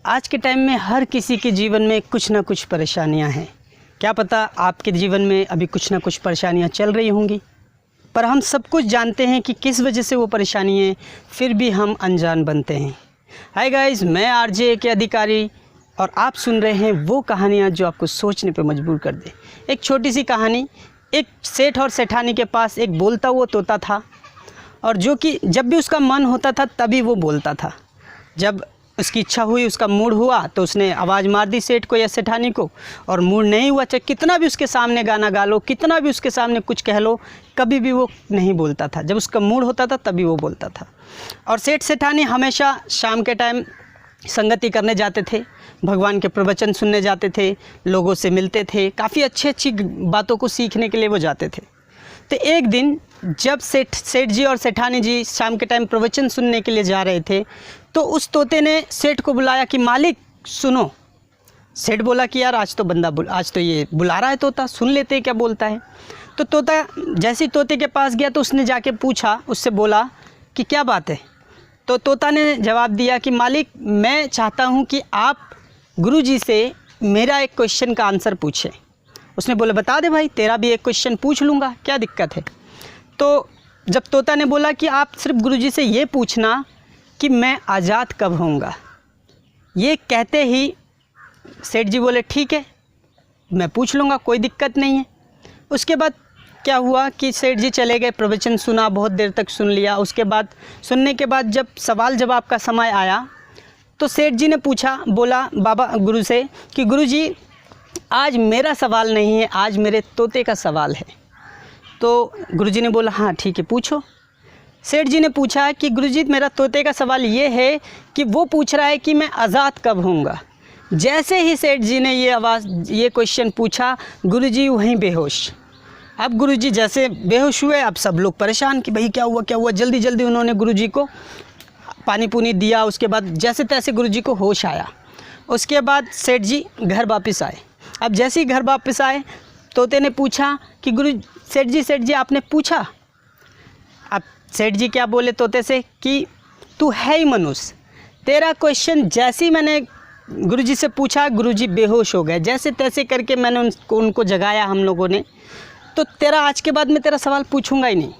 आज के टाइम में हर किसी के जीवन में कुछ ना कुछ परेशानियां हैं। क्या पता आपके जीवन में अभी कुछ ना कुछ परेशानियां चल रही होंगी, पर हम सब कुछ जानते हैं कि किस वजह से वो परेशानी है, फिर भी हम अनजान बनते हैं। हाय गाइस, मैं आरजे के अधिकारी और आप सुन रहे हैं वो कहानियाँ जो आपको सोचने पे मजबूर कर दे। एक छोटी सी कहानी। एक सेठ और सेठानी के पास एक बोलता हुआ तोता था, और जो कि जब भी उसका मन होता था तभी वो बोलता था। जब उसकी इच्छा हुई, उसका मूड हुआ, तो उसने आवाज़ मार दी सेठ को या सेठानी को, और मूड नहीं हुआ, चाहे कितना भी उसके सामने गाना गा लो, कितना भी उसके सामने कुछ कह लो, कभी भी वो नहीं बोलता था। जब उसका मूड होता था तभी वो बोलता था। और सेठ सेठानी हमेशा शाम के टाइम संगति करने जाते थे, भगवान के प्रवचन सुनने जाते थे, लोगों से मिलते थे, काफ़ी अच्छी बातों को सीखने के लिए वो जाते थे। तो एक दिन जब सेठ जी और सेठानी जी शाम के टाइम प्रवचन सुनने के लिए जा रहे थे, तो उस तोते ने सेठ को बुलाया कि मालिक सुनो। सेठ बोला कि यार आज तो ये बुला रहा है तोता, सुन लेते हैं क्या बोलता है। तो तोता जैसे ही तोते के पास गया तो उसने जाके पूछा, उससे बोला कि क्या बात है। तो तोता ने जवाब दिया कि मालिक, मैं चाहता हूँ कि आप गुरुजी से मेरा एक क्वेश्चन का आंसर पूछें। उसने बोला बता दे भाई, तेरा भी एक क्वेश्चन पूछ लूँगा, क्या दिक्कत है। तो जब तोता ने बोला कि आप सिर्फ गुरुजी से ये पूछना कि मैं आज़ाद कब होऊंगा, ये कहते ही सेठ जी बोले ठीक है, मैं पूछ लूँगा, कोई दिक्कत नहीं है। उसके बाद क्या हुआ कि सेठ जी चले गए, प्रवचन सुना, बहुत देर तक सुन लिया। उसके बाद सुनने के बाद जब सवाल जवाब का समय आया तो सेठ जी ने पूछा, बोला बाबा गुरु से कि गुरुजी आज मेरा सवाल नहीं है, आज मेरे तोते का सवाल है। तो गुरुजी ने बोला हाँ ठीक है पूछो। सेठ जी ने पूछा कि गुरुजी मेरा तोते का सवाल ये है कि वो पूछ रहा है कि मैं आज़ाद कब होऊंगा। जैसे ही सेठ जी ने ये क्वेश्चन पूछा, गुरुजी वहीं बेहोश। अब गुरुजी जैसे बेहोश हुए, अब सब लोग परेशान कि भाई क्या हुआ। जल्दी जल्दी उन्होंने गुरुजी को पानी पुनी दिया। उसके बाद जैसे तैसे गुरुजी को होश आया। उसके बाद सेठ जी घर वापस आए। अब जैसे ही घर वापस आए, तोते ने पूछा कि सेठ जी आपने पूछा। अब सेठ जी क्या बोले तोते से कि तू है ही मनुष्य, तेरा क्वेश्चन जैसे ही मैंने गुरुजी से पूछा, गुरुजी बेहोश हो गए। जैसे तैसे करके मैंने उनको जगाया हम लोगों ने, तो तेरा आज के बाद मैं तेरा सवाल पूछूंगा ही नहीं।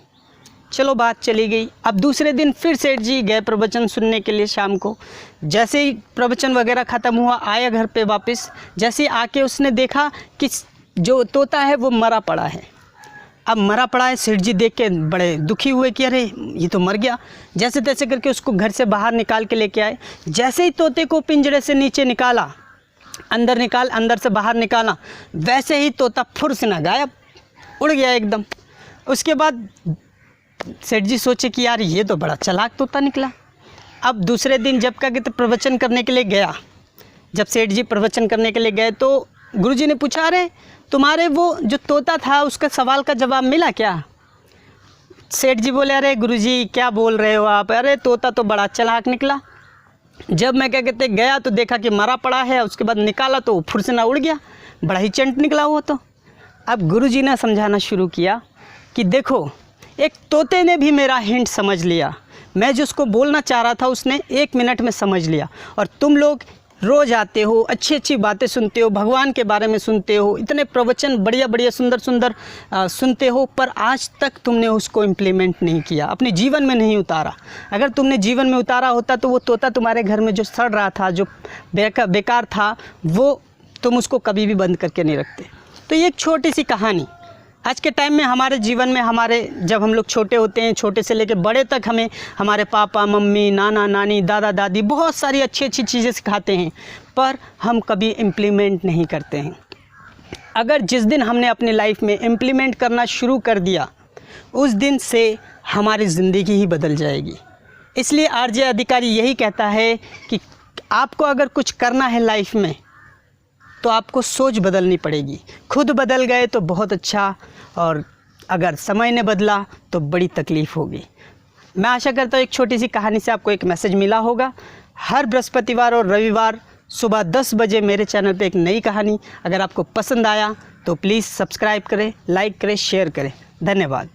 चलो बात चली गई। अब दूसरे दिन फिर सेठ जी गए प्रवचन सुनने के लिए शाम को। जैसे ही प्रवचन वगैरह ख़त्म हुआ, आया घर पे वापस। जैसे ही आके उसने देखा कि जो तोता है वो मरा पड़ा है। अब मरा पड़ा है, सेठ जी देख के बड़े दुखी हुए कि अरे ये तो मर गया। जैसे तैसे करके उसको घर से बाहर निकाल के लेके आए। जैसे ही तोते को पिंजरे से नीचे निकाला, अंदर से बाहर निकाला, वैसे ही तोता फुर से ना गायब, उड़ गया एकदम। उसके बाद सेठ जी सोचे कि यार ये तो बड़ा चालाक तोता निकला। अब दूसरे दिन जब क्या कहते प्रवचन करने के लिए गया, जब सेठ जी प्रवचन करने के लिए गए तो गुरुजी ने पूछा, अरे तुम्हारे वो जो तोता था उसका सवाल का जवाब मिला क्या। सेठ जी बोले, अरे गुरुजी क्या बोल रहे हो आप, अरे तोता तो बड़ा चालाक निकला। जब मैं क्या कहते गया तो देखा कि मरा पड़ा है, उसके बाद निकाला तो फुर से ना उड़ गया, बड़ा ही चंट निकला वो तो। अब गुरुजी ने समझाना शुरू किया कि देखो, एक तोते ने भी मेरा हिंट समझ लिया, मैं जो उसको बोलना चाह रहा था उसने 1 मिनट में समझ लिया। और तुम लोग रोज़ आते हो, अच्छी बातें सुनते हो, भगवान के बारे में सुनते हो, इतने प्रवचन बढ़िया सुंदर सुनते हो, पर आज तक तुमने उसको इम्प्लीमेंट नहीं किया, अपने जीवन में नहीं उतारा। अगर तुमने जीवन में उतारा होता तो वो तोता तुम्हारे घर में जो सड़ रहा था, जो बेकार था, वो तुम उसको कभी भी बंद करके नहीं रखते। तो ये एक छोटी सी कहानी आज के टाइम में हमारे जीवन में, जब हम लोग छोटे होते हैं, छोटे से लेकर बड़े तक, हमें हमारे पापा मम्मी, नाना नानी, दादा दादी बहुत सारी अच्छी चीज़ें सिखाते हैं, पर हम कभी इम्प्लीमेंट नहीं करते हैं। अगर जिस दिन हमने अपनी लाइफ में इम्प्लीमेंट करना शुरू कर दिया, उस दिन से हमारी ज़िंदगी ही बदल जाएगी। इसलिए आरजे अधिकारी यही कहता है कि आपको अगर कुछ करना है लाइफ में तो आपको सोच बदलनी पड़ेगी। खुद बदल गए तो बहुत अच्छा, और अगर समय ने बदला तो बड़ी तकलीफ़ होगी। मैं आशा करता हूँ एक छोटी सी कहानी से आपको एक मैसेज मिला होगा। हर बृहस्पतिवार और रविवार सुबह 10 बजे मेरे चैनल पे एक नई कहानी। अगर आपको पसंद आया तो प्लीज़ सब्सक्राइब करें, लाइक करें, शेयर करें। धन्यवाद।